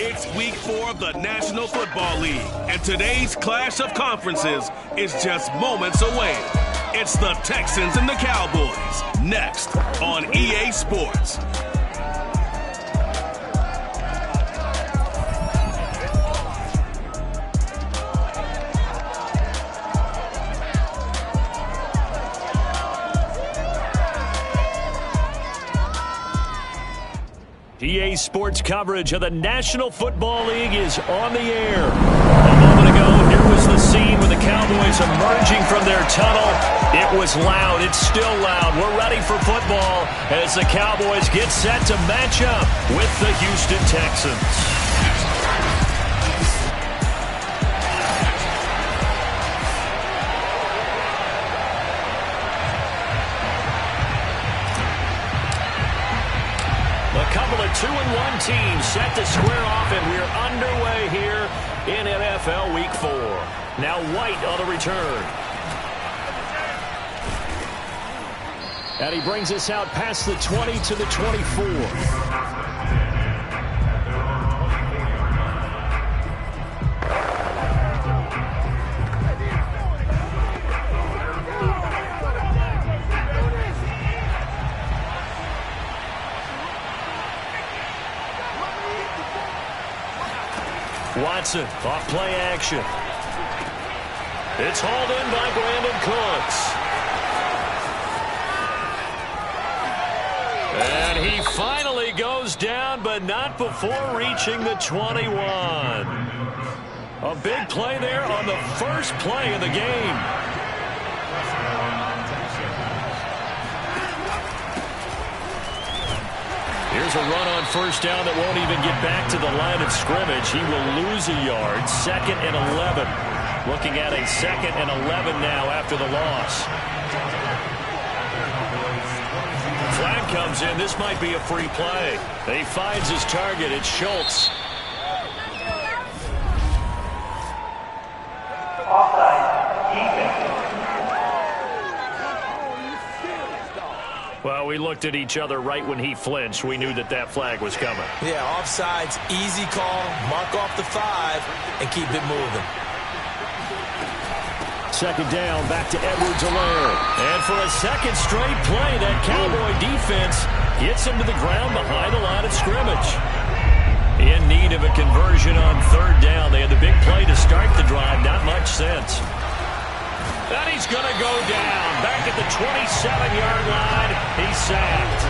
It's week 4 of the National Football League, and today's clash of conferences is just moments away. It's the Texans and the Cowboys, next on EA Sports. EA Sports coverage of the National Football League is on the air. A moment ago, here was the scene with the Cowboys emerging from their tunnel. It was loud. It's still loud. We're ready for football as the Cowboys get set to match up with the Houston Texans. Couple of 2-1 teams set to square off, and we're underway here in NFL Week 4. Now White on the return. And he brings us out past the 20 to the 24. Watson, off play action. It's hauled in by Brandon Cooks. And he finally goes down, but not before reaching the 21. A big play there on the first play of the game. Here's a run on first down that won't even get back to the line of scrimmage. He will lose a yard. 2nd and 11. Looking at a 2nd and 11 now after the loss. Flag comes in. This might be a free play. He finds his target. It's Schultz. Well, we looked at each other right when he flinched. We knew that that flag was coming. Yeah, offsides, easy call. Mark off the 5 and keep it moving. 2nd down, back to Edwards-Helaire. And for a second straight play, that Cowboy defense gets him to the ground behind the line of scrimmage. In need of a conversion on 3rd down. They had the big play to start the drive. Not much sense. And he's going to go down. Back at the 27-yard line. He's sacked.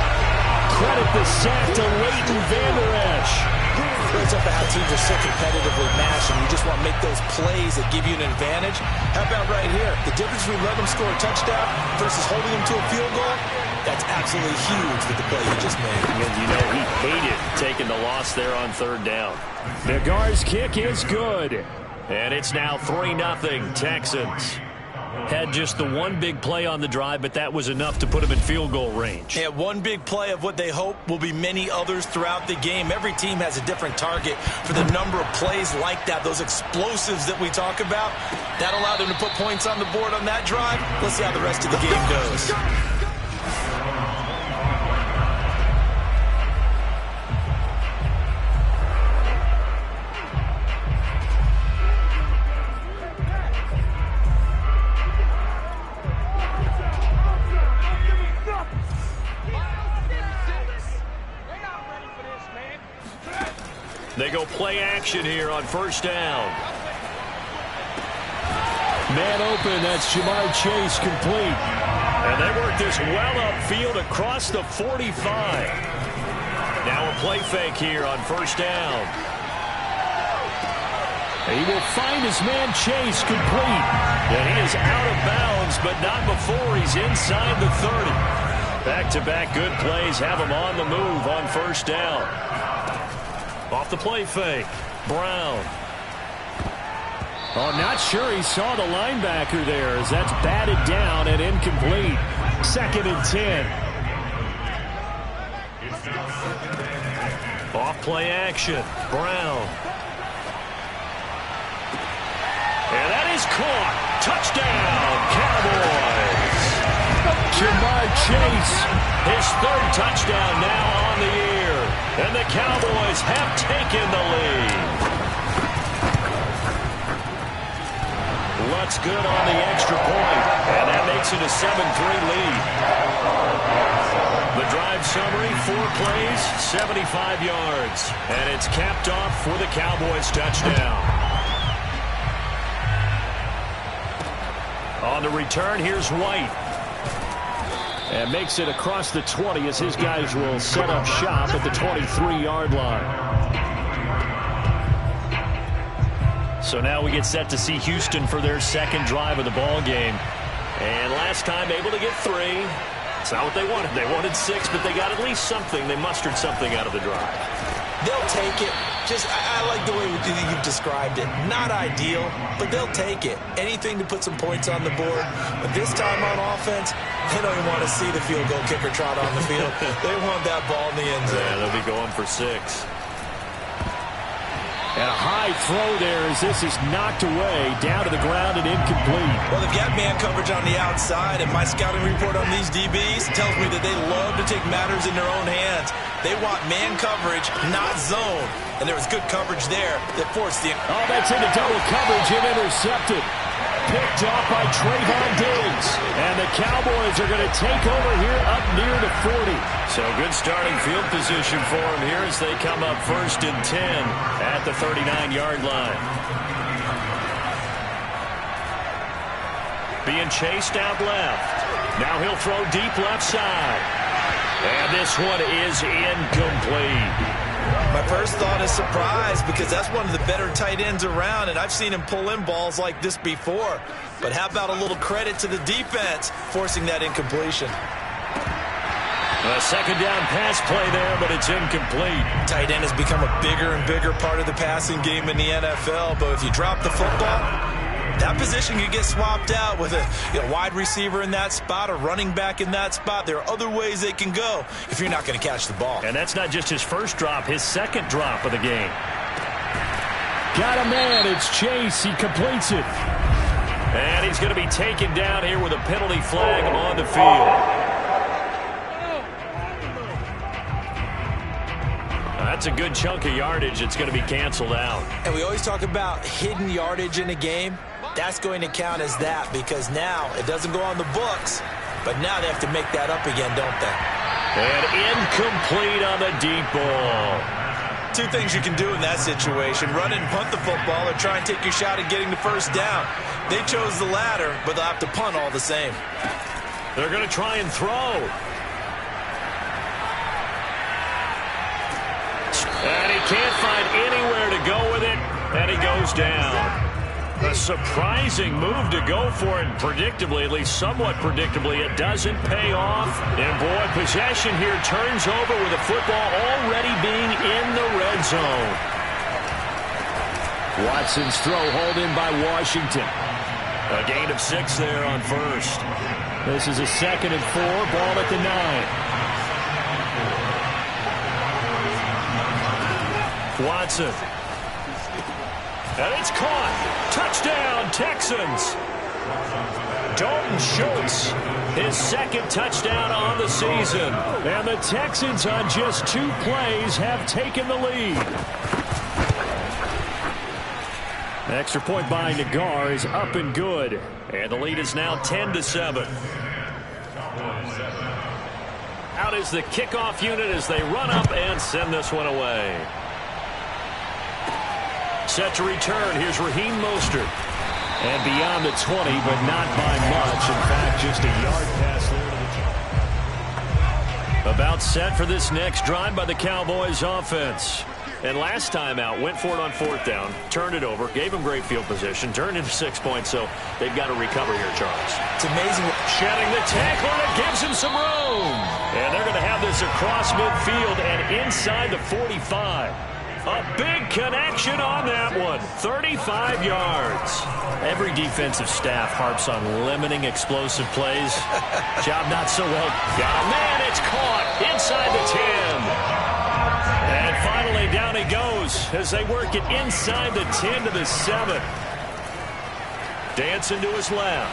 Credit the sack to Leighton Vander Esch. It's up to how teams are so competitively matched, and you just want to make those plays that give you an advantage. How about right here? The difference between letting them score a touchdown versus holding them to a field goal, that's absolutely huge with the play you just made. And you know he hated taking the loss there on 3rd down. The guard's kick is good. And it's now 3-0 Texans. Had just the one big play on the drive, but that was enough to put him in field goal range. Yeah, one big play of what they hope will be many others throughout the game. Every team has a different target for the number of plays like that, those explosives that we talk about. That allowed them to put points on the board on that drive. Let's see how the rest of the game goes. They go play action here on 1st down. Man open, that's Jamar Chase complete. And they work this well upfield across the 45. Now a play fake here on 1st down. He will find his man Chase complete. And he is out of bounds, but not before he's inside the 30. Back-to-back good plays have him on the move on 1st down. Off the play fake. Brown. Oh, not sure he saw the linebacker there as that's batted down and incomplete. 2nd and 10. Off play action. Brown. And that is caught. Touchdown, Cowboys. Jamar Chase, his 3rd touchdown now on the year. And the Cowboys have taken the lead. Lutz good on the extra point, and that makes it a 7-3 lead. The drive summary, 4 plays, 75 yards. And it's capped off for the Cowboys touchdown. On the return, here's White. And makes it across the 20 as his guys will set up shop at the 23-yard line. So now we get set to see Houston for their second drive of the ball game. And last time able to get 3. It's not what they wanted. They wanted 6, but they got at least something. They mustered something out of the drive. They'll take it. I like the way you've described it. Not ideal, but they'll take it. Anything to put some points on the board. But this time on offense, they don't even want to see the field goal kicker trot on the field. They want that ball in the end zone. Yeah, they'll be going for 6. And a high throw there as this is knocked away, down to the ground and incomplete. Well, they've got man coverage on the outside, and my scouting report on these DBs tells me that they love to take matters in their own hands. They want man coverage, not zone. And there was good coverage there that forced the... Oh, that's into double coverage and intercepted. Picked off by Trayvon Diggs. And the Cowboys are going to take over here up near the 40. So good starting field position for them here as they come up 1st and 10 at the 39-yard line. Being chased out left. Now he'll throw deep left side. And this one is incomplete. My first thought is surprise because that's one of the better tight ends around, and I've seen him pull in balls like this before. But how about a little credit to the defense forcing that incompletion? A second down pass play there, but it's incomplete. Tight end has become a bigger and bigger part of the passing game in the NFL, but if you drop the football, that position can get swapped out with a wide receiver in that spot, a running back in that spot. There are other ways they can go if you're not going to catch the ball. And that's not just his first drop, his second drop of the game. Got a man, it's Chase, he completes it. And he's going to be taken down here with a penalty flag on the field. That's a good chunk of yardage. It's going to be canceled out. And we always talk about hidden yardage in a game. That's going to count as that because now it doesn't go on the books, but now they have to make that up again, don't they? And incomplete on the deep ball. 2 things you can do in that situation: run it and punt the football, or try and take your shot at getting the first down. They chose the latter, but they'll have to punt all the same. They're going to try and throw. And he can't find anywhere to go with it, and he goes down. A surprising move to go for it, predictably, at least somewhat predictably, it doesn't pay off. And boy, possession here turns over with the football already being in the red zone. Watson's throw hauled in by Washington. A gain of 6 there on first. This is a 2nd and 4, ball at the 9. Watson. And it's caught. Touchdown, Texans. Dalton Schultz, his 2nd touchdown on the season. And the Texans on just 2 plays have taken the lead. Extra point by Nagar is up and good. And the lead is now 10-7. Out is the kickoff unit as they run up and send this one away. Set to return. Here's Raheem Mostert. And beyond the 20, but not by much. In fact, just a yard pass there to the... About set for this next drive by the Cowboys offense. And last time out, went for it on 4th down, turned it over, gave them great field position, turned into 6 points, so they've got to recover here, Charles. It's amazing. Shedding the tackler that gives him some room. And they're going to have this across midfield and inside the 45. A big connection on that one. 35 yards. Every defensive staff harps on limiting explosive plays. Job not so well. Got a man. It's caught inside the 10. And finally down he goes as they work it inside the 10 to the 7. Dancing to his left.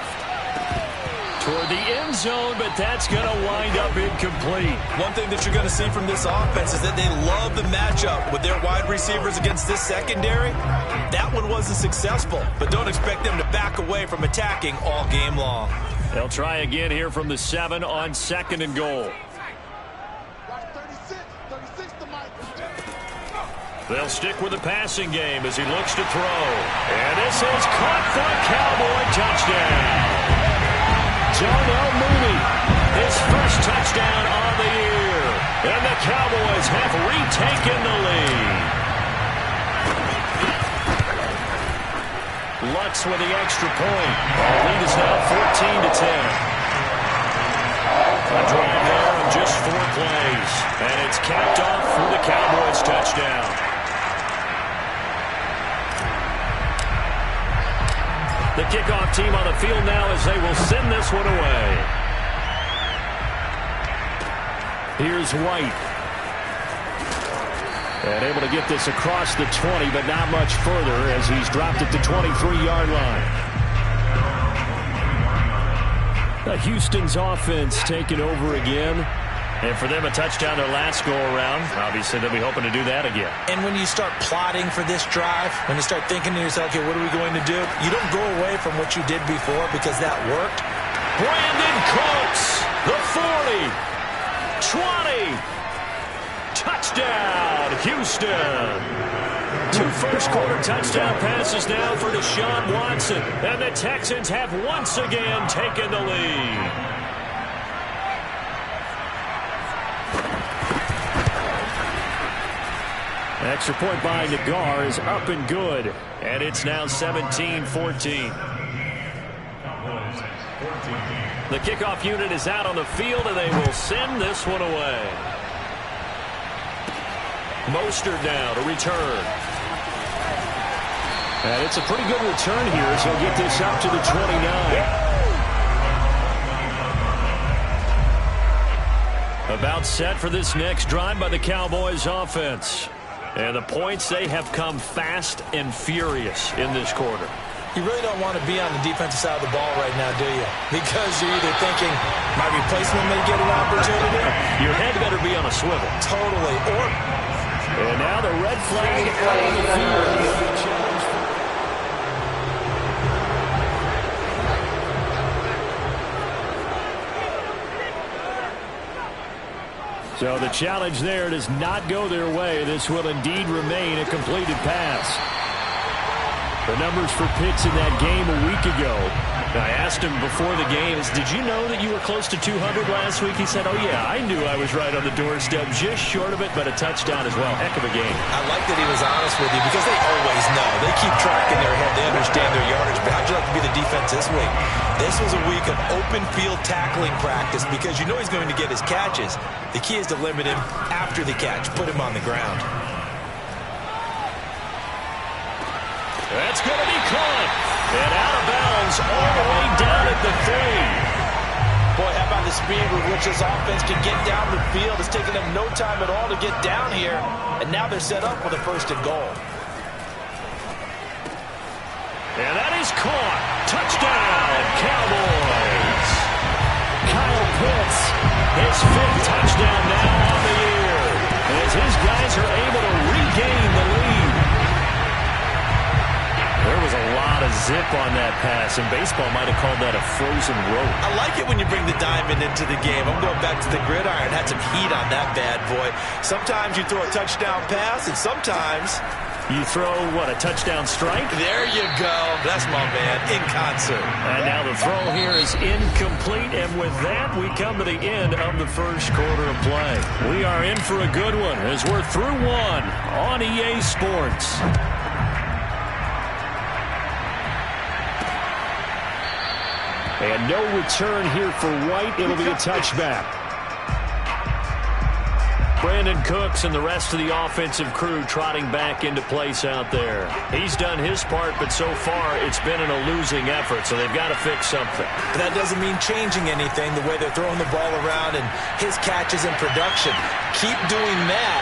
toward the end zone, but that's going to wind up incomplete. One thing that you're going to see from this offense is that they love the matchup with their wide receivers against this secondary. That one wasn't successful, but don't expect them to back away from attacking all game long. They'll try again here from the 7 on 2nd and goal. They'll stick with the passing game as he looks to throw. And this is caught for a Cowboy touchdown. Darnell Mooney, his first touchdown on the year. And the Cowboys have retaken the lead. Lutz with the extra point. The lead is now 14-10. A drive there in just 4 plays. And it's capped off for the Cowboys touchdown. The kickoff team on the field now as they will send this one away. Here's White. And able to get this across the 20, but not much further as he's dropped it to 23-yard line. Houston's offense taking over again. And for them, a touchdown their last go-around. Obviously, they'll be hoping to do that again. And when you start plotting for this drive, when you start thinking to yourself, okay, what are we going to do? You don't go away from what you did before because that worked. Brandon Cooks, the 40, 20. Touchdown, Houston. 2 first-quarter touchdown passes now for Deshaun Watson. And the Texans have once again taken the lead. Extra point by Nagar is up and good. And it's now 17-14. The kickoff unit is out on the field, and they will send this one away. Mostert now to return. And it's a pretty good return here as he'll get this up to the 29. About set for this next drive by the Cowboys offense. And the points, they have come fast and furious in this quarter. You really don't want to be on the defensive side of the ball right now, do you? Because you're either thinking, my replacement may get an opportunity. Your head better be on a swivel. Totally. And now the red flag out on the field. So the challenge there does not go their way. This will indeed remain a completed pass. The numbers for Pitts in that game a week ago. I asked him before the game, did you know that you were close to 200 last week? He said, oh, yeah, I knew I was right on the doorstep, just short of it, but a touchdown as well. Heck of a game. I like that he was honest with you because they always know. They keep track in their head. They understand their yardage. But how'd you like to be the defense this week? This was a week of open field tackling practice because you know he's going to get his catches. The key is to limit him after the catch, put him on the ground. That's going to be caught. And out of bounds all the way down at the 3. Boy, how about the speed with which this offense can get down the field? It's taken them no time at all to get down here. And now they're set up with a 1st and goal. And that is caught. Touchdown, Cowboys. Kyle Pitts, his 5th touchdown now on the year. As his guys are able to regain the lead. There was a lot of zip on that pass, and baseball might have called that a frozen rope. I like it when you bring the diamond into the game. I'm going back to the gridiron. Had some heat on that bad boy. Sometimes you throw a touchdown pass, and sometimes you throw, what, a touchdown strike? There you go. That's my man, in concert. And now the throw here is incomplete, and with that, we come to the end of the first quarter of play. We are in for a good one as we're through one on EA Sports. And no return here for White. It'll be a touchback. Brandon Cooks and the rest of the offensive crew trotting back into place out there. He's done his part, but so far it's been in a losing effort, so they've got to fix something. But that doesn't mean changing anything, the way they're throwing the ball around and his catches and production. Keep doing that,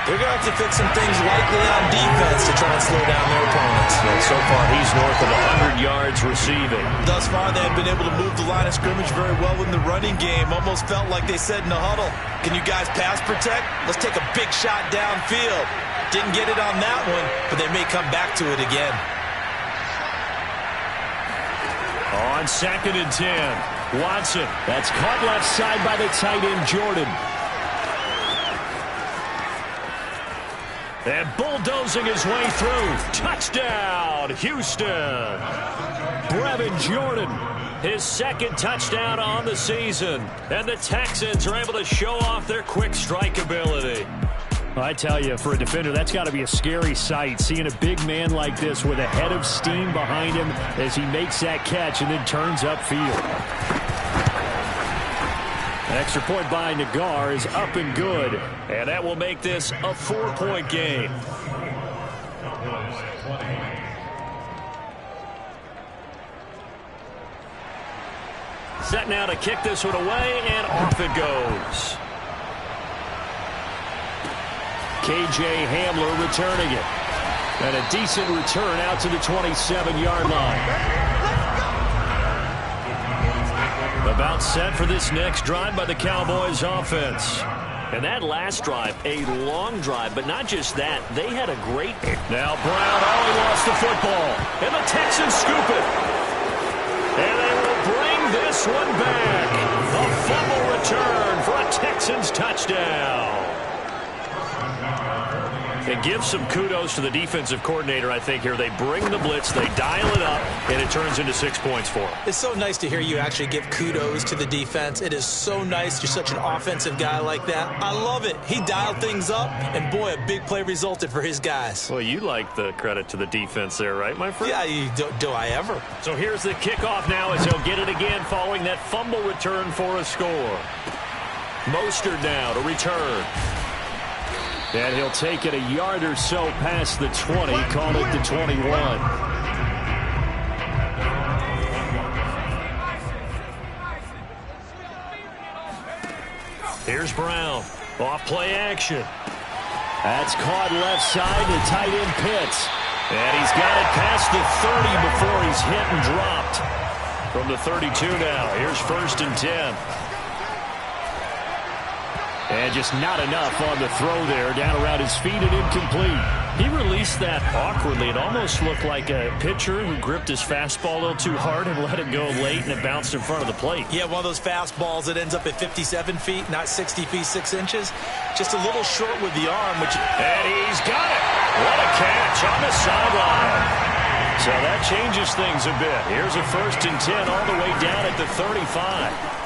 They're going to have to fix some things likely on defense to try and slow down their opponents. And so far, he's north of 100 yards receiving. Thus far, they have been able to move the line of scrimmage very well in the running game. Almost felt like they said in the huddle, can you guys pass protect? Let's take a big shot downfield. Didn't get it on that one, but they may come back to it again. On 2nd and 10, Watson. That's caught left side by the tight end, Jordan. And bulldozing his way through. Touchdown, Houston. Brevin Jordan, his 2nd touchdown on the season. And the Texans are able to show off their quick strike ability. I tell you, for a defender, that's got to be a scary sight, seeing a big man like this with a head of steam behind him as he makes that catch and then turns upfield. An extra point by Nagar is up and good, and that will make this a 4-point game. Set now to kick this one away, and off it goes. KJ Hamler returning it. And a decent return out to the 27-yard line. About set for this next drive by the Cowboys offense. And that last drive, a long drive, but not just that. They had a great... Now Brown only lost the football. And the Texans scoop it. And they will bring this one back. A fumble return for a Texans touchdown. And give some kudos to the defensive coordinator, I think, here. They bring the blitz, they dial it up, and it turns into 6 points for them. It's so nice to hear you actually give kudos to the defense. It is so nice. You're such an offensive guy like that. I love it. He dialed things up, and boy, a big play resulted for his guys. Well, you like the credit to the defense there, right, my friend? Yeah, do I ever. So here's the kickoff now as he'll get it again following that fumble return for a score. Mostert now to return. And he'll take it a yard or so past the 20, call it the 21. Here's Brown. Off play action. That's caught left side to tight end Pitts. And he's got it past the 30 before he's hit and dropped. From the 32 now. Here's 1st and 10. And just not enough on the throw there. Down around his feet and incomplete. He released that awkwardly. It almost looked like a pitcher who gripped his fastball a little too hard and let it go late, and it bounced in front of the plate. Yeah, one of those fastballs that ends up at 57 feet, not 60 feet, 6 inches. Just a little short with the arm. And he's got it. What a catch on the sideline. So that changes things a bit. Here's a 1st and 10 all the way down at the 35.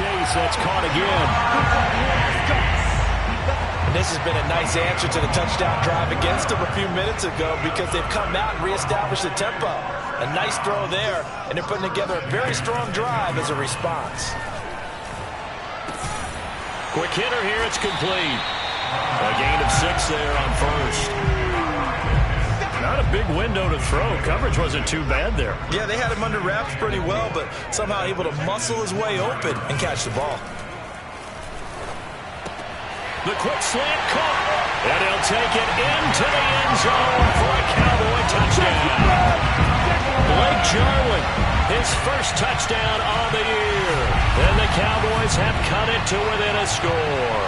chase. That's caught again. And this has been a nice answer to the touchdown drive against them a few minutes ago because they've come out and reestablished the tempo. A nice throw there, and they're putting together a very strong drive as a response. Quick hitter here, it's complete. A gain of 6 there on first. Not a big window to throw. Coverage wasn't too bad there. Yeah, they had him under wraps pretty well, but somehow able to muscle his way open and catch the ball. The quick slant caught, and he'll take it into the end zone for a Cowboy touchdown. Blake Jarwin, his first touchdown on the year. And the Cowboys have cut it to within a score.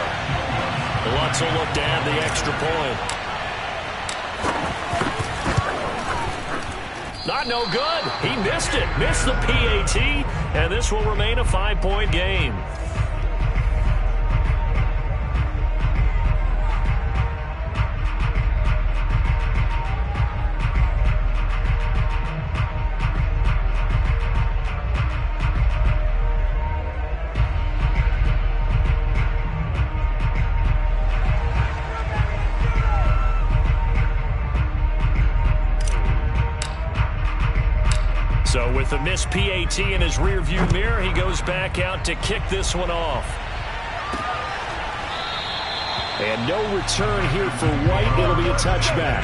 Lutz will look to add the extra point. Not no good. He missed it. Missed the PAT, and this will remain a 5-point game. So with the missed PAT in his rearview mirror, he goes back out to kick this one off. And no return here for White. It'll be a touchback.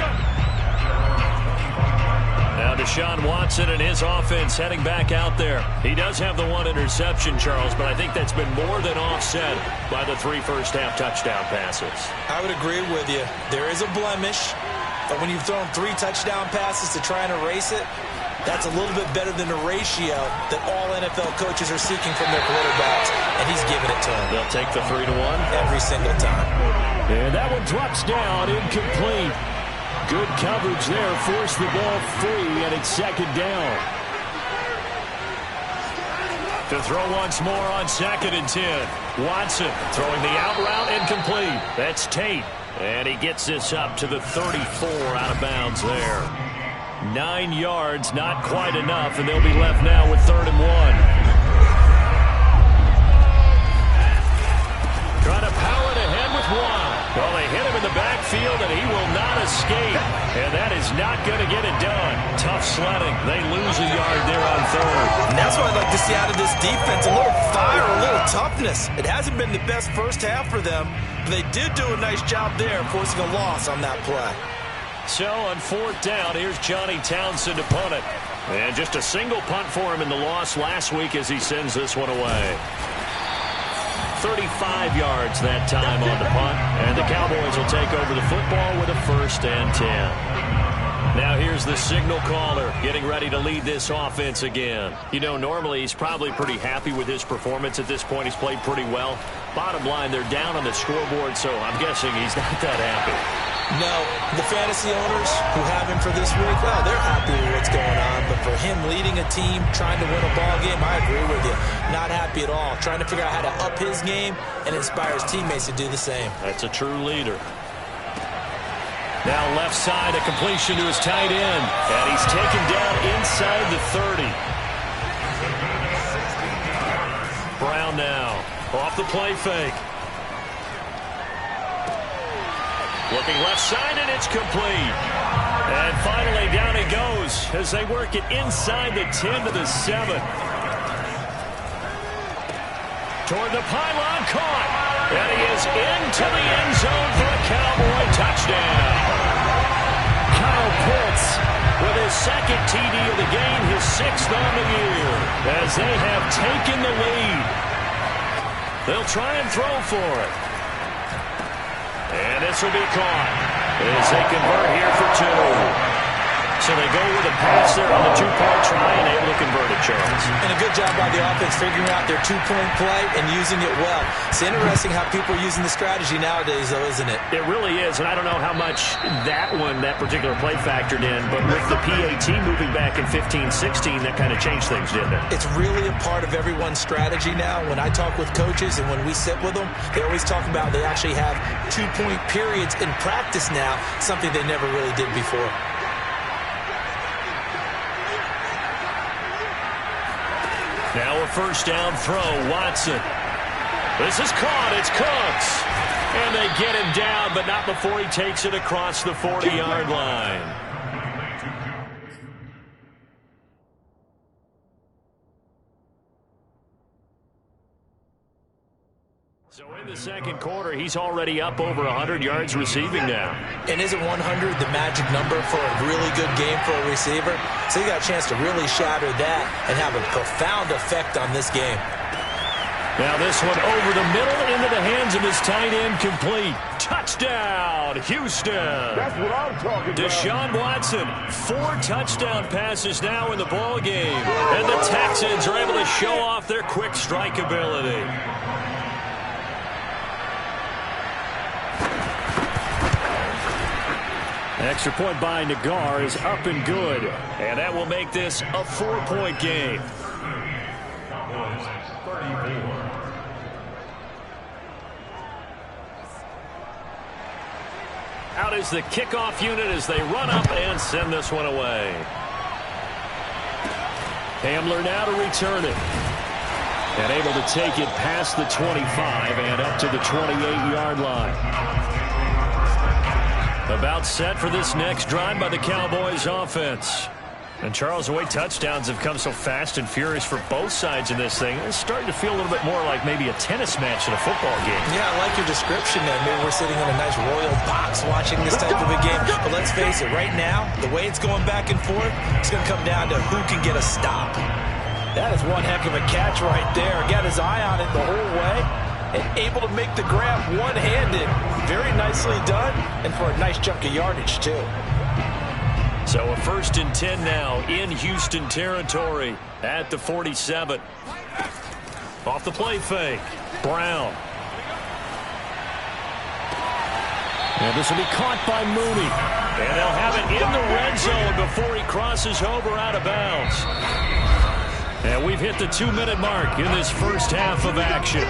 Now Deshaun Watson and his offense heading back out there. He does have the 1 interception, Charles, but I think that's been more than offset by the 3 first-half touchdown passes. I would agree with you. There is a blemish, but when you've thrown 3 touchdown passes to try and erase it, that's a little bit better than the ratio that all NFL coaches are seeking from their quarterbacks, and he's giving it to them. They'll take the 3-1 every single time. And that one drops down, incomplete. Good coverage there, forced the ball free, and it's 2nd down. To throw once more on 2nd and 10. Watson throwing the out route, incomplete. That's Tate, and he gets this up to the 34 out of bounds there. 9 yards, not quite enough, and they'll be left now with 3rd and 1. Trying to power it ahead with 1. Well, they hit him in the backfield, and he will not escape. And that is not going to get it done. Tough sledding. They lose a yard there on 3rd. And that's what I'd like to see out of this defense. A little fire, a little toughness. It hasn't been the best first half for them, but they did do a nice job there, forcing a loss on that play. So on 4th down, here's Johnny Townsend to punt it. And just a single punt for him in the loss last week as he sends this one away. 35 yards that time on the punt. And the Cowboys will take over the football with a 1st and 10. Now here's the signal caller getting ready to lead this offense again. You know, normally he's probably pretty happy with his performance at this point. He's played pretty well. Bottom line, they're down on the scoreboard, so I'm guessing he's not that happy. No, the fantasy owners who have him for this week, well, they're happy with what's going on. But for him leading a team, trying to win a ball game, I agree with you. Not happy at all. Trying to figure out how to up his game and inspire his teammates to do the same. That's a true leader. Now left side, a completion to his tight end. And he's taken down inside the 30. Brown now, off the play fake. Looking left side, and it's complete. And finally, down he goes as they work it inside the 10 to the 7. Toward the pylon, caught. And he is into the end zone for a Cowboy touchdown. Kyle Pitts with his 2nd TD of the game, his 6th on the year, as they have taken the lead. They'll try and throw for it. And this will be caught as they convert here for 2. So they go with a pass there on the 2-point try and able to convert it, Charles. And a good job by the offense figuring out their 2-point play and using it well. It's interesting how people are using the strategy nowadays, though, isn't it? It really is, and I don't know how much that particular play factored in, but with the PAT moving back in 15-16, that kind of changed things, didn't it? It's really a part of everyone's strategy now. When I talk with coaches and when we sit with them, they always talk about they actually have 2-point periods in practice now, something they never really did before. Now a first down throw, Watson. This is caught. It's Cooks. And they get him down, but not before he takes it across the 40-yard line. So in the second quarter, he's already up over 100 yards receiving now. And isn't 100 the magic number for a really good game for a receiver? So he got a chance to really shatter that and have a profound effect on this game. Now this one over the middle into the hands of his tight end, complete. Touchdown, Houston. That's what I'm talking about. Deshaun Watson, 4 touchdown passes now in the ball game. And the Texans are able to show off their quick strike ability. Extra point by Nagar is up and good. And that will make this a 4-point game. Out is the kickoff unit as they run up and send this one away. Hamler now to return it. And able to take it past the 25 and up to the 28-yard line. About set for this next drive by the Cowboys offense. And Charles, the way touchdowns have come so fast and furious for both sides in this thing, it's starting to feel a little bit more like maybe a tennis match in a football game. Yeah, I like your description there. Maybe we're sitting in a nice royal box watching this type of a game. But let's face it, right now, the way it's going back and forth, it's going to come down to who can get a stop. That is one heck of a catch right there. Got his eye on it the whole way. And able to make the grab one-handed. Very nicely done, and for a nice chunk of yardage, too. So a 1st and 10 now in Houston territory at the 47. Off the play fake. Brown. And this will be caught by Mooney. And they'll have it in the red zone before he crosses over out of bounds. And we've hit the 2-minute mark in this first half of action.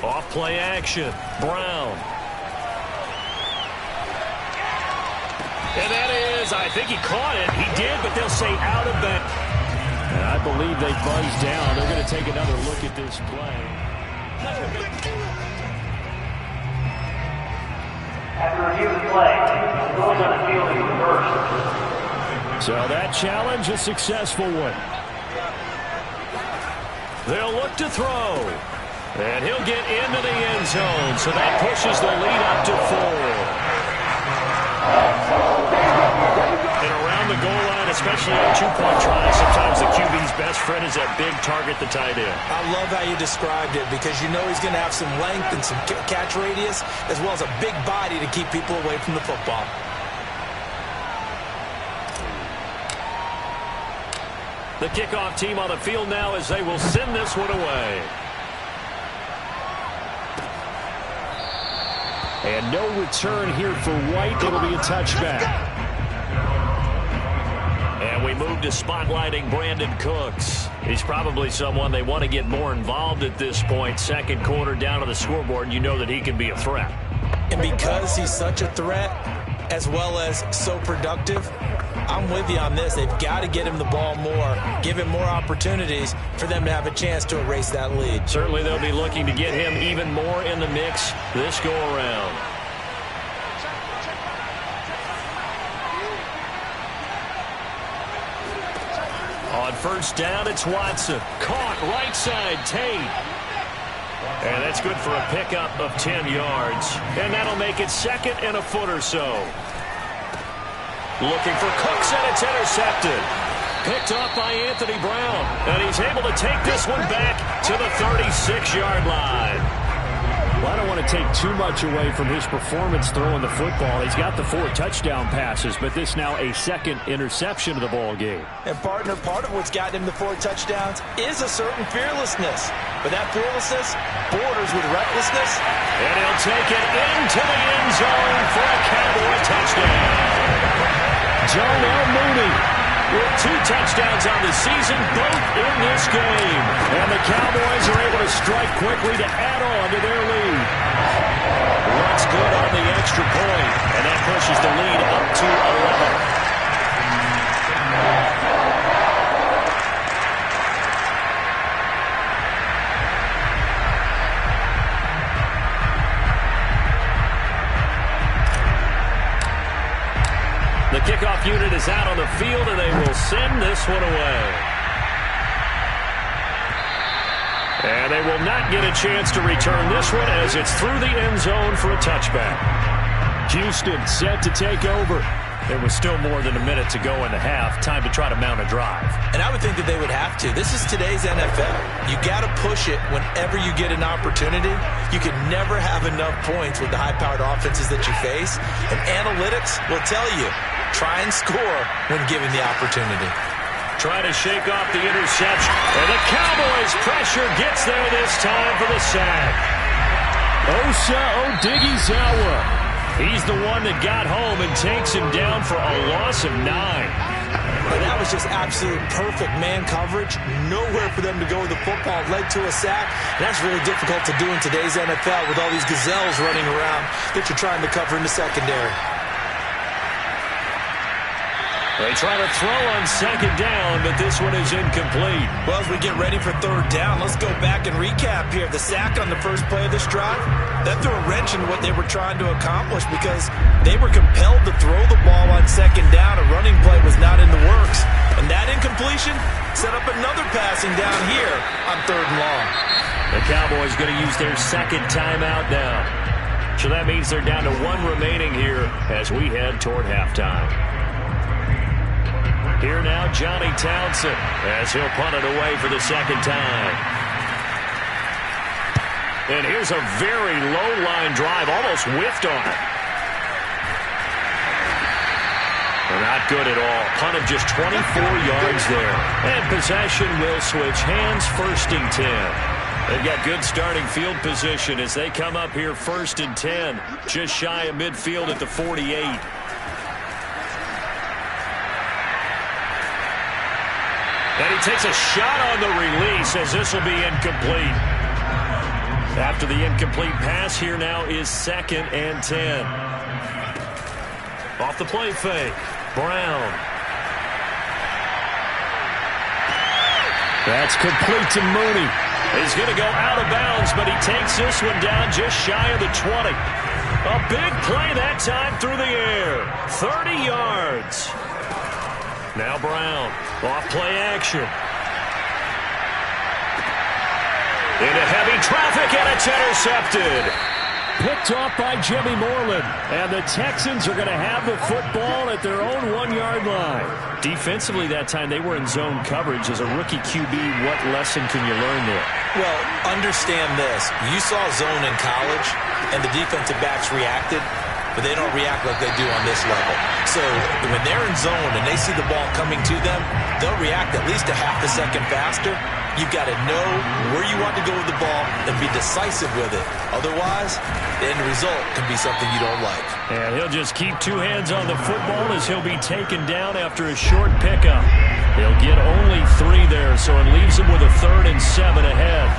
Off play action. Brown. And that is, I think he caught it. He did, but they'll say out of that. And I believe they buzzed down. They're going to take another look at this play. After review of the play, going on the field is reversed. So that challenge, a successful one. They'll look to throw. And he'll get into the end zone. So that pushes the lead up to 4. And around the goal line, especially on 2-point tries, sometimes the QB's best friend is that big target, the tight end. I love how you described it because you know he's going to have some length and some catch radius as well as a big body to keep people away from the football. The kickoff team on the field now as they will send this one away. And no return here for White. It'll be a touchback. And we move to spotlighting Brandon Cooks. He's probably someone they want to get more involved at this point. Second quarter down on the scoreboard, and you know that he can be a threat. And because he's such a threat, as well as so productive, I'm with you on this. They've got to get him the ball more, give him more opportunities for them to have a chance to erase that lead. Certainly they'll be looking to get him even more in the mix this go-around. On first down, it's Watson. Caught right side, Tate. And that's good for a pickup of 10 yards. And that'll make it 2nd and a foot or so. Looking for Cooks, and it's intercepted. Picked up by Anthony Brown. And he's able to take this one back to the 36-yard line. Well, I don't want to take too much away from his performance throwing the football. He's got the 4 touchdown passes, but this now a 2nd interception of the ball game. And, partner, part of what's gotten him the 4 touchdowns is a certain fearlessness. But that fearlessness borders with recklessness. And he'll take it into the end zone for a Cowboy touchdown. Darnell Mooney with 2 touchdowns on the season, both in this game. And the Cowboys are able to strike quickly to add on to their lead. What's good on the extra point, and that pushes the lead up to 11. The kickoff unit is out on the field, and they will send this one away. And they will not get a chance to return this one as it's through the end zone for a touchback. Houston set to take over. There was still more than a minute to go in the half. Time to try to mount a drive. And I would think that they would have to. This is today's NFL. You got to push it whenever you get an opportunity. You can never have enough points with the high-powered offenses that you face. And analytics will tell you, try and score when given the opportunity. Try to shake off the interception. And the Cowboys' pressure gets there this time for the sack. Osa Odighizuwa. He's the one that got home and takes him down for a loss of 9. And that was just absolute perfect man coverage. Nowhere for them to go with the football. Led to a sack. And that's really difficult to do in today's NFL with all these gazelles running around that you're trying to cover in the secondary. They try to throw on second down, but this one is incomplete. Well, as we get ready for third down, let's go back and recap here. The sack on the first play of this drive, that threw a wrench in what they were trying to accomplish because they were compelled to throw the ball on second down. A running play was not in the works. And that incompletion set up another passing down here on third and long. The Cowboys going to use their second timeout now. So that means they're down to 1 remaining here as we head toward halftime. Here now, Johnny Townsend, as he'll punt it away for the second time. And here's a very low-line drive, almost whiffed on it. Not good at all. Punt of just 24 yards there. And possession will switch hands, 1st and 10. They've got good starting field position as they come up here 1st and 10, just shy of midfield at the 48. And he takes a shot on the release as this will be incomplete. After the incomplete pass, here now is 2nd and 10. Off the play fake, Brown. That's complete to Mooney. He's going to go out of bounds, but he takes this one down just shy of the 20. A big play that time through the air. 30 yards. Now Brown, off play action. Into heavy traffic, and it's intercepted. Picked off by Jimmy Moreland. And the Texans are going to have the football at their own 1-yard line. Defensively that time, they were in zone coverage. As a rookie QB, what lesson can you learn there? Well, understand this. You saw zone in college, and the defensive backs reacted. But they don't react like they do on this level. So when they're in zone and they see the ball coming to them, they'll react at least a half a second faster. You've got to know where you want to go with the ball and be decisive with it. Otherwise, the end result can be something you don't like. And he'll just keep 2 hands on the football as he'll be taken down after a short pickup. He'll get only 3 there, so it leaves him with a 3rd and 7 ahead.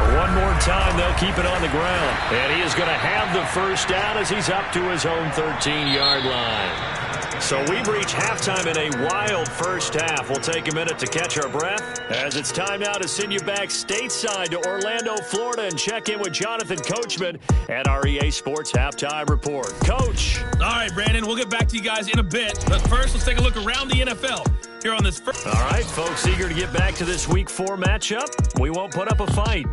One more time, they'll keep it on the ground. And he is going to have the first down as he's up to his own 13-yard line. So we've reached halftime in a wild first half. We'll take a minute to catch our breath as it's time now to send you back stateside to Orlando, Florida, and check in with Jonathan Coachman at our EA Sports Halftime Report. Coach. All right, Brandon, we'll get back to you guys in a bit. But first, let's take a look around the NFL here on this first. All right, folks, eager to get back to this Week 4 matchup. We won't put up a fight.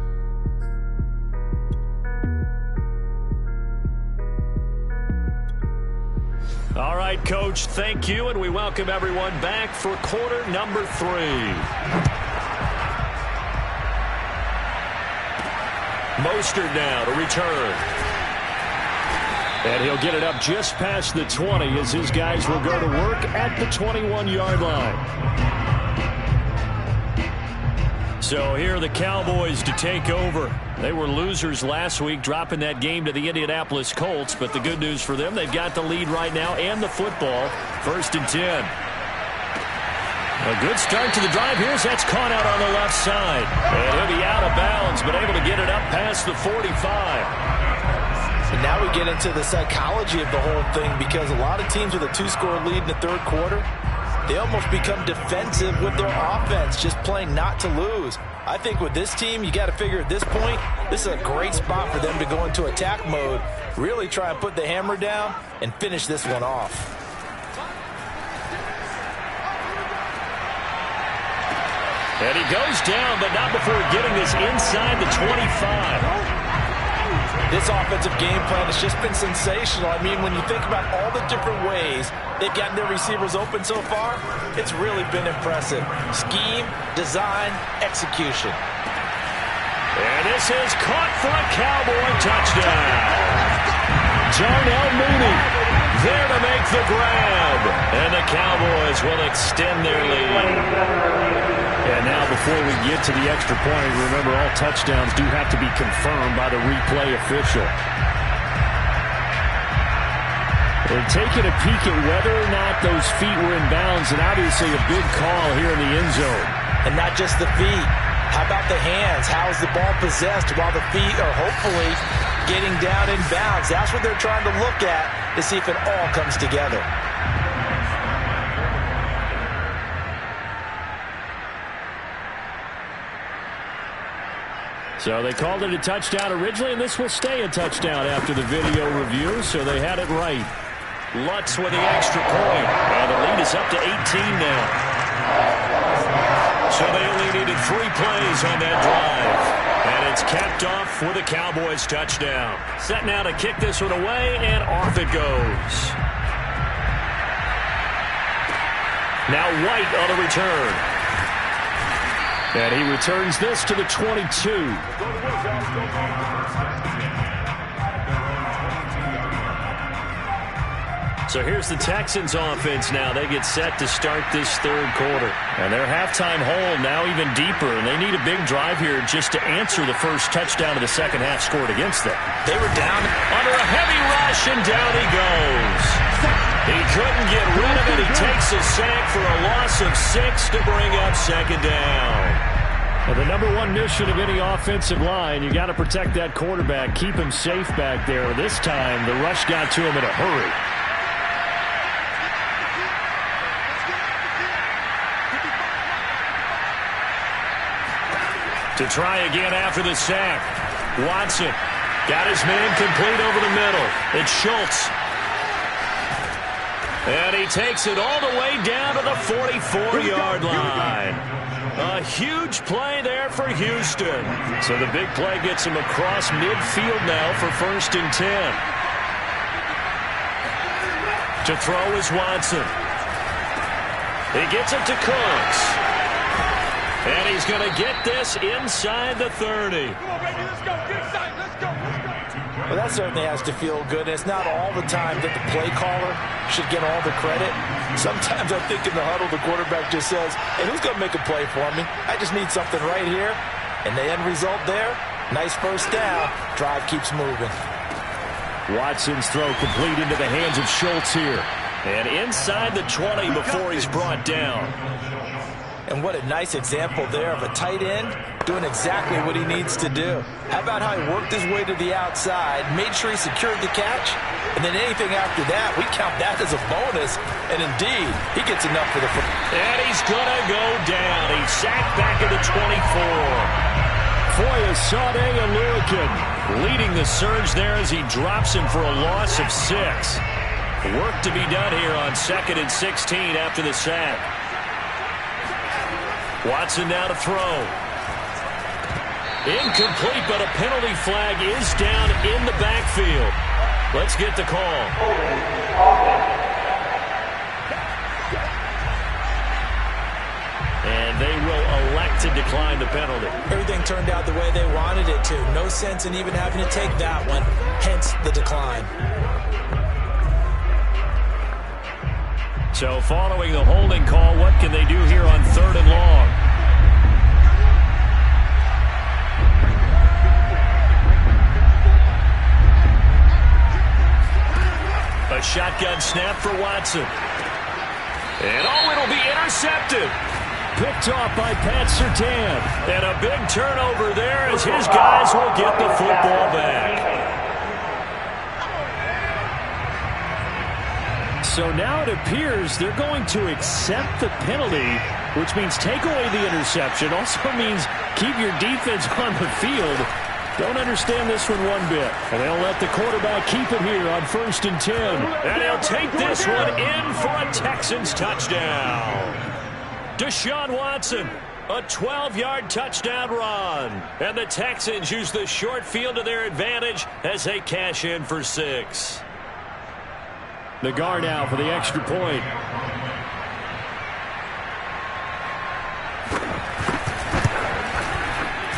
All right, Coach, thank you, and we welcome everyone back for quarter number 3. Mostert now to return. And he'll get it up just past the 20 as his guys will go to work at the 21-yard line. So here are the Cowboys to take over. They were losers last week, dropping that game to the Indianapolis Colts. But the good news for them, they've got the lead right now and the football. 1st and 10. A good start to the drive. Here's that's caught out on the left side. And he'll be out of bounds, but able to get it up past the 45. And now we get into the psychology of the whole thing, because a lot of teams with a 2-score lead in the third quarter, they almost become defensive with their offense, just playing not to lose. I think with this team, you got to figure at this point, this is a great spot for them to go into attack mode, really try and put the hammer down and finish this one off. And he goes down, but not before getting this inside the 25. This offensive game plan has just been sensational. I mean, when you think about all the different ways they've gotten their receivers open so far, it's really been impressive. Scheme, design, execution. And this is caught for a Cowboy touchdown. Darnell Mooney there to make the grab. And the Cowboys will extend their lead. And now before we get to the extra point, remember all touchdowns do have to be confirmed by the replay official. We're taking a peek at whether or not those feet were in bounds, and obviously a big call here in the end zone. And not just the feet. How about the hands? How is the ball possessed while the feet are hopefully getting down in bounds? That's what they're trying to look at to see if it all comes together. So they called it a touchdown originally, and this will stay a touchdown after the video review, so they had it right. Lutz with the extra point, and the lead is up to 18 now. So they only needed 3 plays on that drive, and it's capped off with a Cowboys touchdown. Set now to kick this one away, and off it goes. Now White on the return. And he returns this to the 22. So here's the Texans offense now. They get set to start this third quarter. And their halftime hole now even deeper. And they need a big drive here just to answer the first touchdown of the second half scored against them. They were down under a heavy rush, and down he goes. He couldn't get rid of it. He takes a sack for a loss of 6 to bring up second down. Well, the number one mission of any offensive line, you got to protect that quarterback, keep him safe back there. This time, the rush got to him in a hurry. To try again after the sack. Watson got his man complete over the middle. It's Schultz. And he takes it all the way down to the 44-yard line. A huge play there for Houston. So the big play gets him across midfield now for 1st and 10. To throw is Watson. He gets it to Cooks. And he's going to get this inside the 30. Well, that certainly has to feel good. It's not all the time that the play caller should get all the credit. Sometimes I think in the huddle, the quarterback just says, hey, who's going to make a play for me? I just need something right here. And the end result there, nice first down. Drive keeps moving. Watson's throw complete into the hands of Schultz here. And inside the 20 before he's brought down. And what a nice example there of a tight end doing exactly what he needs to do. How about how he worked his way to the outside, made sure he secured the catch, and then anything after that, we count that as a bonus. And indeed, he gets enough for the first. And he's going to go down. He's sacked back at the 24. Foye, Sade, and Lurican leading the surge there as he drops him for a loss of 6. Work to be done here on 2nd and 16 after the sack. Watson now to throw. Incomplete, but a penalty flag is down in the backfield. Let's get the call. And they will elect to decline the penalty. Everything turned out the way they wanted it to. No sense in even having to take that one, hence the decline. So following the holding call, what can they do here on 3rd and long? A shotgun snap for Watson. And it'll be intercepted. Picked off by Pat Surtain. And a big turnover there as his guys will get the football back. So now it appears they're going to accept the penalty, which means take away the interception. Also means keep your defense on the field. Don't understand this one bit. And they'll let the quarterback keep it here on 1st and 10. And he'll take this one in for a Texans touchdown. Deshaun Watson, a 12-yard touchdown run. And the Texans use the short field to their advantage as they cash in for 6. The guard now for the extra point.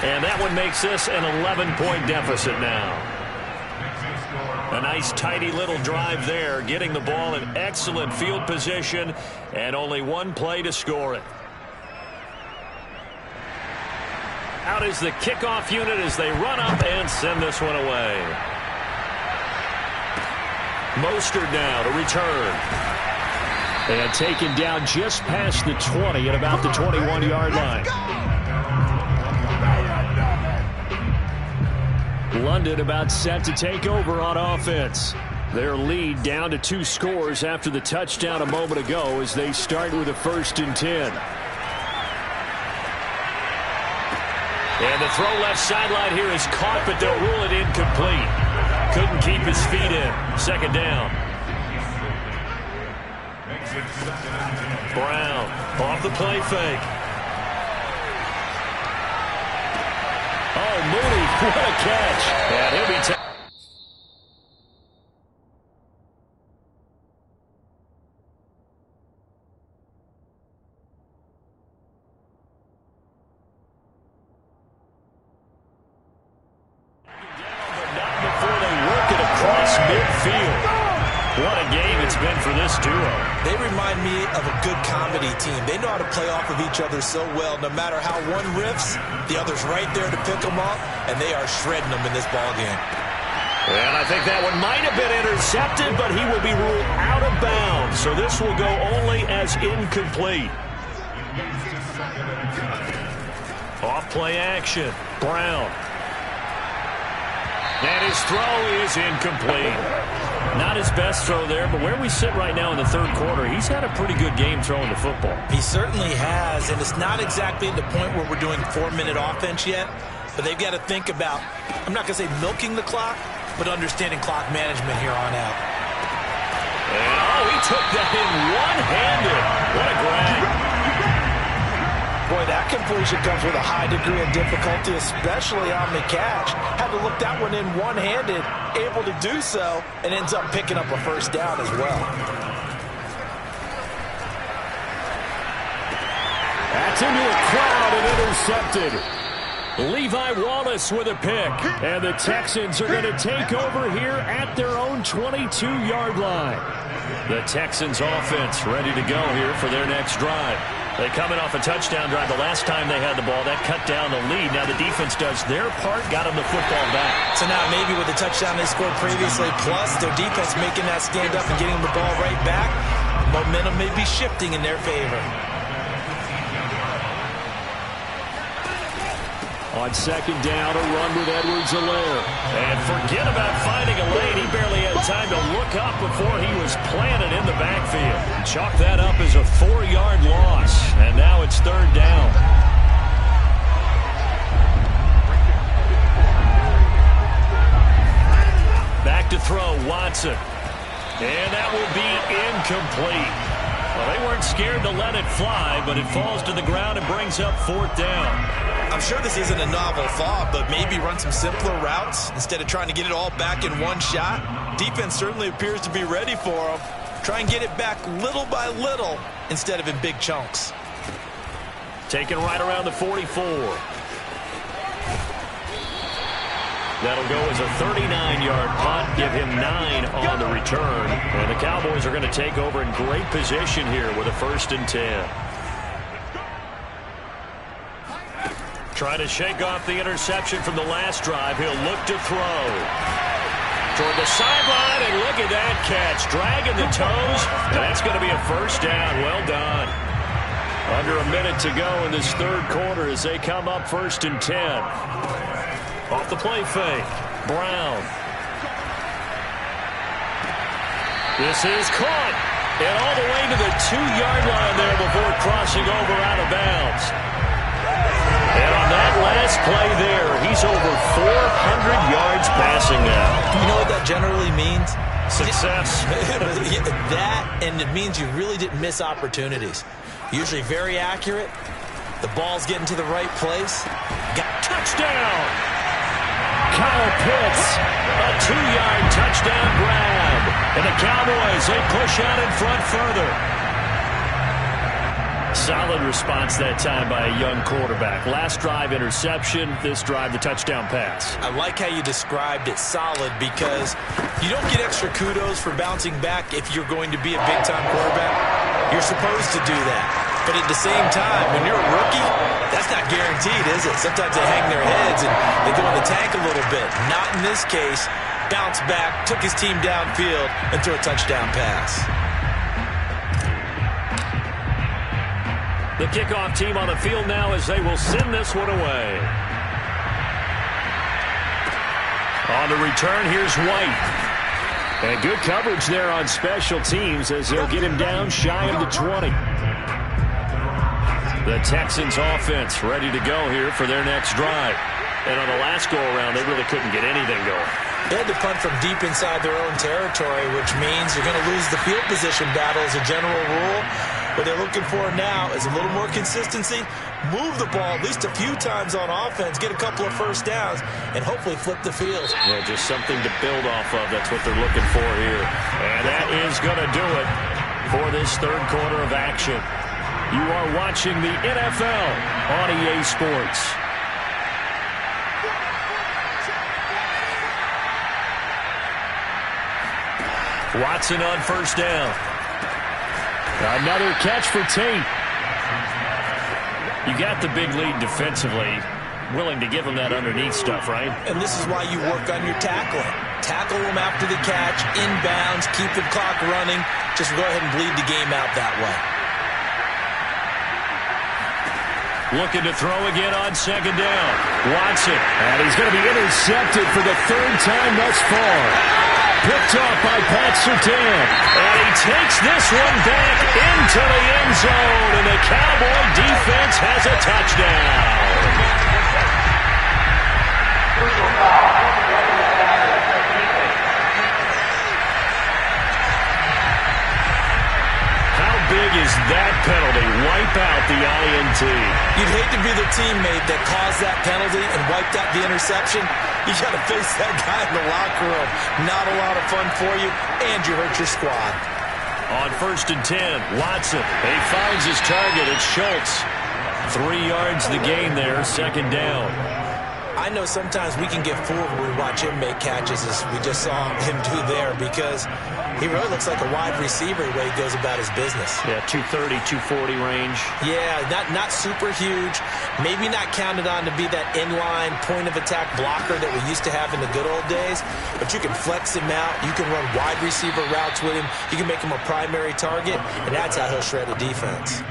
And that one makes this an 11-point deficit now. A nice, tidy little drive there, getting the ball in excellent field position, and only one play to score it. Out is the kickoff unit as they run up and send this one away. Mostert now to return. And taken down just past the 20 at about the 21-yard line. London about set to take over on offense. Their lead down to 2 scores after the touchdown a moment ago as they start with a 1st and 10. And the throw left sideline here is caught, but they'll rule it incomplete. Couldn't keep his feet in. 2nd down. Brown off the play fake. Oh, Mooney, what a catch. And he'll be but not before they work it across midfield. What a game it's been for this duo. They remind me of a good comedy team. They know how to play off of each other so well. No matter how one riffs, the other's right there to pick them up, and they are shredding them in this ball game. And I think that one might have been intercepted, but he will be ruled out of bounds. So this will go only as incomplete. Off play action. Brown. And his throw is incomplete. Not his best throw there, but where we sit right now in the 3rd quarter, he's had a pretty good game throwing the football. He certainly has, and it's not exactly at the point where we're doing 4-minute offense yet, but they've got to think about, I'm not going to say milking the clock, but understanding clock management here on out. And, oh, he took that in one-handed. What a grab. Boy, that completion comes with a high degree of difficulty, especially on the catch. Had to look that one in one-handed, able to do so, and ends up picking up a 1st down as well. That's into a crowd and intercepted. Levi Wallace with a pick. And the Texans are going to take over here at their own 22-yard line. The Texans offense ready to go here for their next drive. They coming off a touchdown drive. The last time they had the ball, that cut down the lead. Now the defense does their part, got them the football back. So now maybe with the touchdown they scored previously, plus their defense making that stand up and getting the ball right back, momentum may be shifting in their favor. On 2nd down, a run with Edwards-Helaire. And forget about finding a lane. He barely had time to look up before he was planted in the backfield. Chalk that up as a 4-yard loss. And now it's 3rd down. Back to throw, Watson. And that will be incomplete. Well, they weren't scared to let it fly, but it falls to the ground and brings up 4th down. I'm sure this isn't a novel thought, but maybe run some simpler routes instead of trying to get it all back in one shot. Defense certainly appears to be ready for them. Try and get it back little by little instead of in big chunks. Taken right around the 44. That'll go as a 39-yard punt, give him 9 on the return. And the Cowboys are going to take over in great position here with a 1st and 10. Trying to shake off the interception from the last drive. He'll look to throw. Toward the sideline, and look at that catch. Dragging the toes, and that's going to be a 1st down. Well done. Under a minute to go in this 3rd quarter as they come up 1st and 10. Off the play fake. Brown. This is caught. And all the way to the 2-yard line there before crossing over out of bounds. And on that last play there, he's over 400 yards passing now. You know what that generally means? Success. That, and it means you really didn't miss opportunities. Usually very accurate. The ball's getting to the right place. Got touchdown. Kyle Pitts, a 2-yard touchdown grab. And the Cowboys, they push out in front further. Solid response that time by a young quarterback. Last drive, interception. This drive, the touchdown pass. I like how you described it, solid, because you don't get extra kudos for bouncing back if you're going to be a big-time quarterback. You're supposed to do that. But at the same time, when you're a rookie, that's not guaranteed, is it? Sometimes they hang their heads and they go in the tank a little bit. Not in this case. Bounce back, took his team downfield, and threw a touchdown pass. The kickoff team on the field now as they will send this one away. On the return, here's White. And good coverage there on special teams as they'll get him down shy of the 20. The Texans offense ready to go here for their next drive. And on the last go-around, they really couldn't get anything going. They had to punt from deep inside their own territory, which means you're going to lose the field position battle as a general rule. What they're looking for now is a little more consistency, move the ball at least a few times on offense, get a couple of first downs, and hopefully flip the field. Yeah, just something to build off of. That's what they're looking for here. And that is going to do it for this third quarter of action. You are watching the NFL on EA Sports. Watson on first down. Another catch for Tate. You got the big lead defensively. Willing to give him that underneath stuff, right? And this is why you work on your tackling. Tackle them after the catch, inbounds, keep the clock running. Just go ahead and bleed the game out that way. Looking to throw again on second down. Watson. And he's going to be intercepted for the third time thus far. Picked off by Pat Surtain. And he takes this one back into the end zone. And the Cowboy defense has a touchdown. How big is that penalty? Wipe out the INT. You'd hate to be the teammate that caused that penalty and wiped out the interception. You got to face that guy in the locker room. Not a lot of fun for you, and you hurt your squad. On 1st and 10, Watson. He finds his target. It's Schultz. 3 yards the gain there, second down. I know sometimes we can get fooled when we watch him make catches as we just saw him do there because he really looks like a wide receiver the way he goes about his business. Yeah, 230, 240 range. Yeah, not super huge. Maybe not counted on to be that inline point-of-attack blocker that we used to have in the good old days, but you can flex him out. You can run wide receiver routes with him. You can make him a primary target, and that's how he'll shred a defense.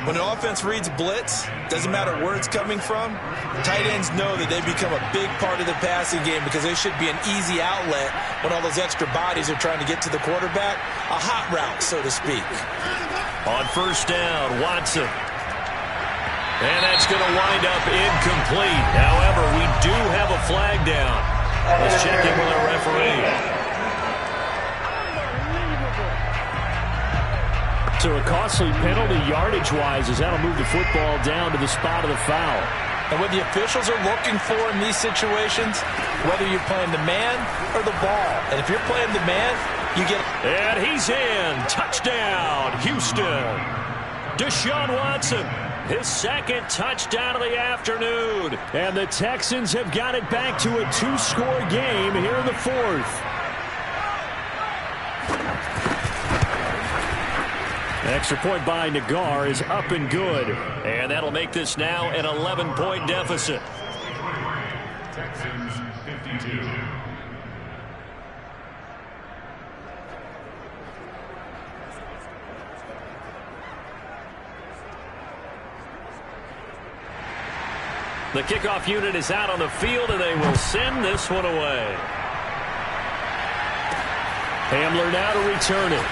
When an offense reads blitz, doesn't matter where it's coming from, tight ends know that they become a big part of the passing game because they should be an easy outlet when all those extra bodies are trying to get to the quarterback. A hot route, so to speak. On first down, Watson. And that's going to wind up incomplete. However, we do have a flag down. Let's check in with our referee. So a costly penalty yardage-wise as that'll move the football down to the spot of the foul. And what the officials are looking for in these situations, whether you're playing the man or the ball. And if you're playing the man, you get... And he's in. Touchdown, Houston. Deshaun Watson, his second touchdown of the afternoon. And the Texans have got it back to a 2-score game here in the fourth. Extra point by Nagar is up and good. And that'll make this now an 11-point deficit. Texans 52. The kickoff unit is out on the field, and they will send this one away. Hamler now to return it.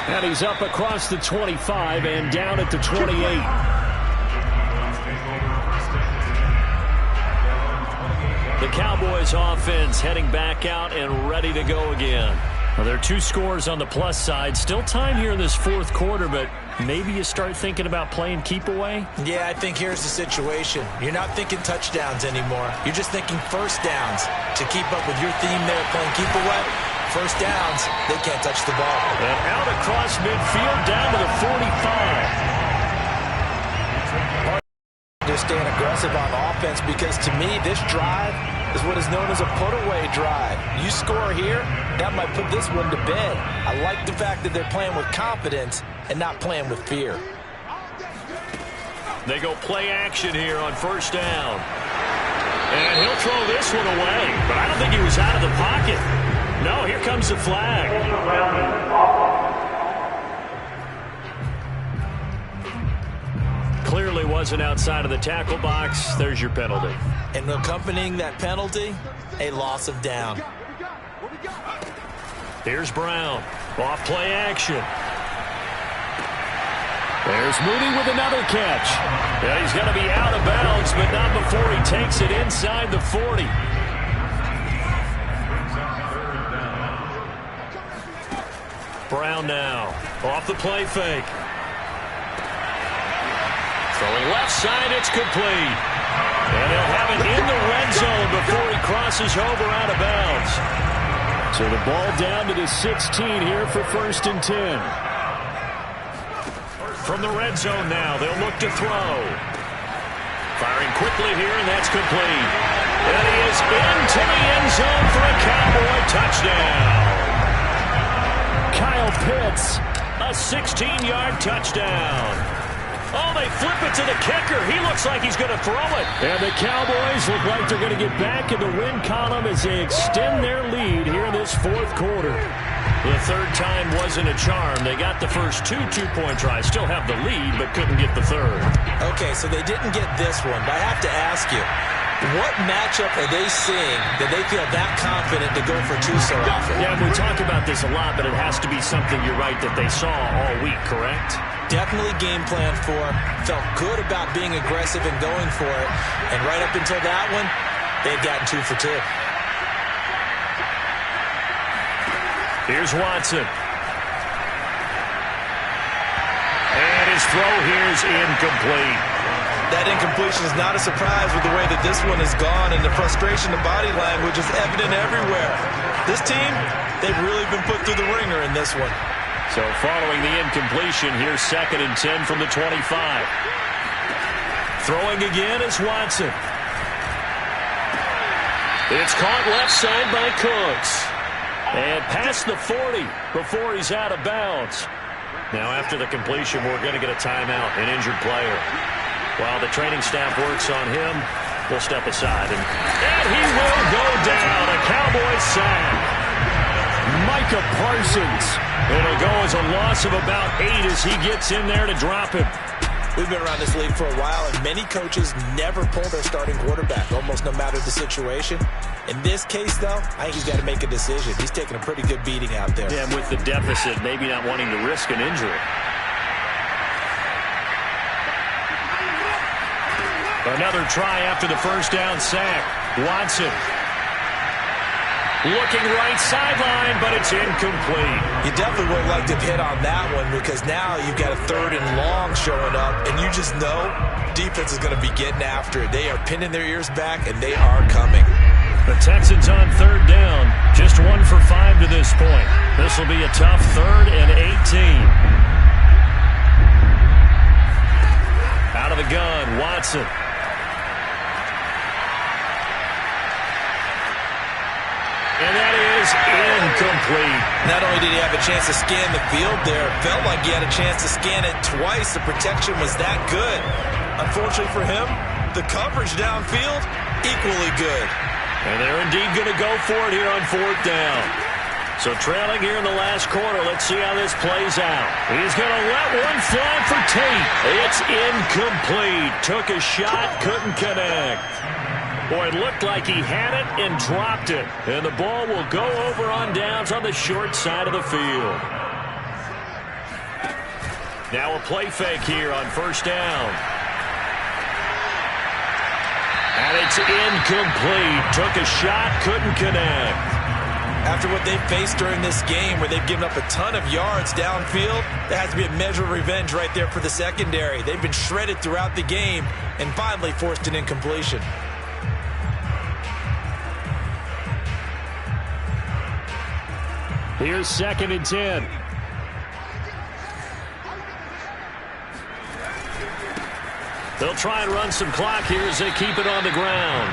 And he's up across the 25 and down at the 28. The Cowboys offense heading back out and ready to go again. Well, there are 2 scores on the plus side. Still time here in this fourth quarter, but maybe you start thinking about playing keep away? Yeah, I think here's the situation. You're not thinking touchdowns anymore. You're just thinking first downs. To keep up with your theme there, playing keep away, first downs, they can't touch the ball. And out across midfield, down to the 45. Just staying aggressive on offense, because to me, this drive is what is known as a put-away drive. You score here, that might put this one to bed. I like the fact that they're playing with confidence and not playing with fear. They go play action here on first down. And he'll throw this one away, but I don't think he was out of the pocket. No, here comes the flag. Clearly wasn't outside of the tackle box. There's your penalty. And accompanying that penalty, a loss of down. Here's Brown. Off play action. There's Mooney with another catch. Yeah, he's going to be out of bounds, but not before he takes it inside the 40. Brown now. Off the play fake. Throwing left side, it's complete. And they'll have it in the red zone before he crosses over out of bounds. So the ball down to the 16 here for 1st and 10. From the red zone now, they'll look to throw. Firing quickly here, and that's complete. And he is into the end zone for a Cowboy touchdown. Kyle Pitts, a 16-yard touchdown. Oh, they flip it to the kicker. He looks like he's going to throw it. And the Cowboys look like they're going to get back in the win column as they extend their lead here in this fourth quarter. The third time wasn't a charm. They got the first 2 two-point tries. Still have the lead, but couldn't get the third. Okay, so they didn't get this one, but I have to ask you, what matchup are they seeing that they feel that confident to go for 2 so often? Yeah, we talk about this a lot, but it has to be something, you're right, that they saw all week, correct? Definitely game plan for, felt good about being aggressive and going for it. And right up until that one, they'd gotten 2 for 2. Here's Watson. And his throw here is incomplete. That incompletion is not a surprise with the way that this one has gone, and the frustration, the body language is evident everywhere. This team, they've really been put through the ringer in this one. So following the incompletion, here's 2nd and 10 from the 25. Throwing again is Watson. It's caught left side by Cooks. And past the 40 before he's out of bounds. Now after the completion, we're going to get a timeout, an injured player. While the training staff works on him, we'll step aside. And he will go down. A Cowboy sack. Micah Parsons. It'll go as a loss of about 8 as he gets in there to drop him. We've been around this league for a while, and many coaches never pull their starting quarterback, almost no matter the situation. In this case, though, I think he's got to make a decision. He's taking a pretty good beating out there. Yeah, and with the deficit, maybe not wanting to risk an injury. Another try after the first down sack. Watson. Looking right sideline, but it's incomplete. You definitely would like to hit on that one, because now you've got a 3rd and long showing up, and you just know defense is going to be getting after it. They are pinning their ears back, and they are coming. The Texans on 3rd down, just 1 for 5 to this point. This will be a tough 3rd and 18. Out of the gun, Watson. And that is incomplete. Not only did he have a chance to scan the field there, it felt like he had a chance to scan it twice. The protection was that good. Unfortunately for him, the coverage downfield, equally good. And they're indeed going to go for it here on 4th down. So trailing here in the last quarter, let's see how this plays out. He's going to let one fly for Tate. It's incomplete. Took a shot, couldn't connect. Boy, it looked like he had it and dropped it. And the ball will go over on downs on the short side of the field. Now a play fake here on first down. And it's incomplete. Took a shot, couldn't connect. After what they've faced during this game where they've given up a ton of yards downfield, there has to be a measure of revenge right there for the secondary. They've been shredded throughout the game and finally forced an incompletion. Here's 2nd and 10. They'll try and run some clock here as they keep it on the ground.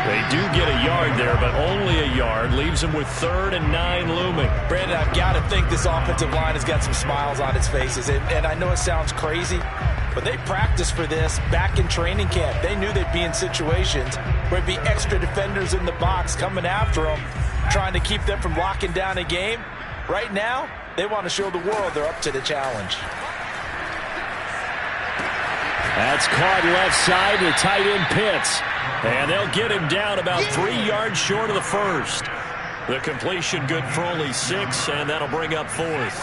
They do get a yard there, but only a yard. Leaves them with 3rd and 9 looming. Brandon, I've got to think this offensive line has got some smiles on its faces. And I know it sounds crazy, but they practiced for this back in training camp. They knew they'd be in situations where there'd be extra defenders in the box coming after them, trying to keep them from locking down a game. Right now, they want to show the world they're up to the challenge. That's caught left side to tight end Pitts. And they'll get him down about 3 yards short of the first. The completion good for only 6, and that'll bring up 4th.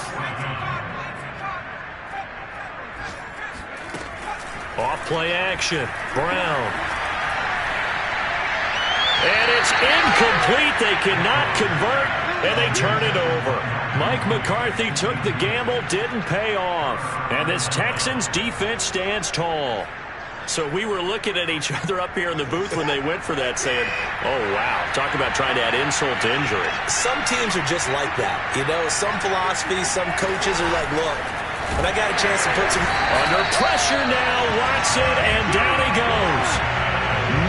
Off play action. Brown. And it's incomplete. They cannot convert, and they turn it over. Mike McCarthy took the gamble, didn't pay off. And this Texans defense stands tall. So we were looking at each other up here in the booth when they went for that saying, oh, wow, talk about trying to add insult to injury. Some teams are just like that. You know, some philosophies, some coaches are like, look, when I got a chance to put some... Under pressure now, Watson, and down he goes.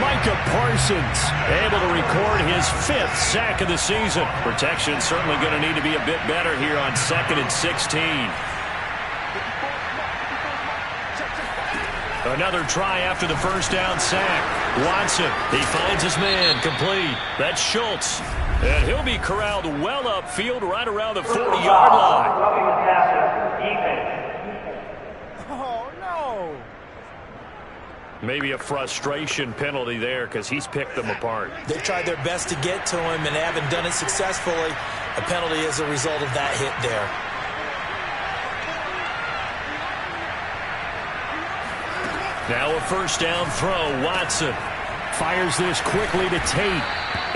Micah Parsons able to record his 5th sack of the season. Protection certainly going to need to be a bit better here on 2nd and 16. Another try after the first down sack. Watson, he finds his man, complete. That's Schultz. And he'll be corralled well upfield right around the 40-yard line. Oh, no. Maybe a frustration penalty there because he's picked them apart. They tried their best to get to him and haven't done it successfully. A penalty is a result of that hit there. Now a first down throw. Watson fires this quickly to Tate.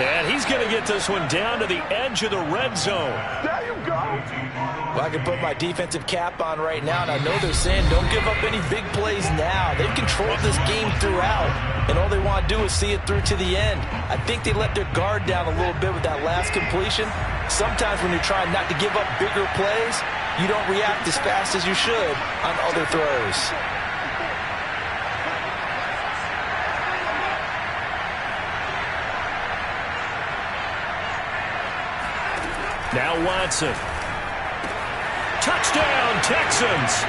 And he's going to get this one down to the edge of the red zone. There you go. Well, I can put my defensive cap on right now, and I know they're saying don't give up any big plays now. They've controlled this game throughout, and all they want to do is see it through to the end. I think they let their guard down a little bit with that last completion. Sometimes when you're trying not to give up bigger plays, you don't react as fast as you should on other throws. Now Watson. Touchdown, Texans.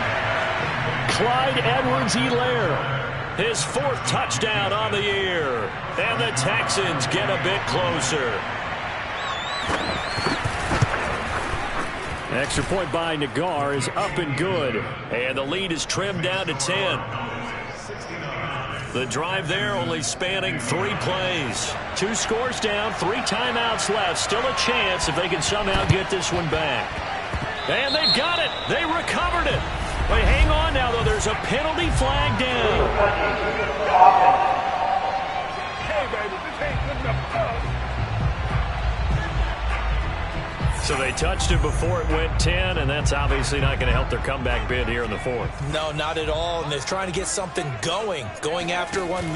Clyde Edwards-Helaire. His 4th touchdown on the year. And the Texans get a bit closer. Extra point by Nagar is up and good. And the lead is trimmed down to 10. The drive there only spanning 3 plays. 2 scores down, 3 timeouts left. Still a chance if they can somehow get this one back. And they've got it. They recovered it. But hang on now, though. There's a penalty flag down. Hey, baby, this ain't good enough. So they touched it before it went 10, and that's obviously not going to help their comeback bid here in the 4th. No, not at all. And they're trying to get something going after one there.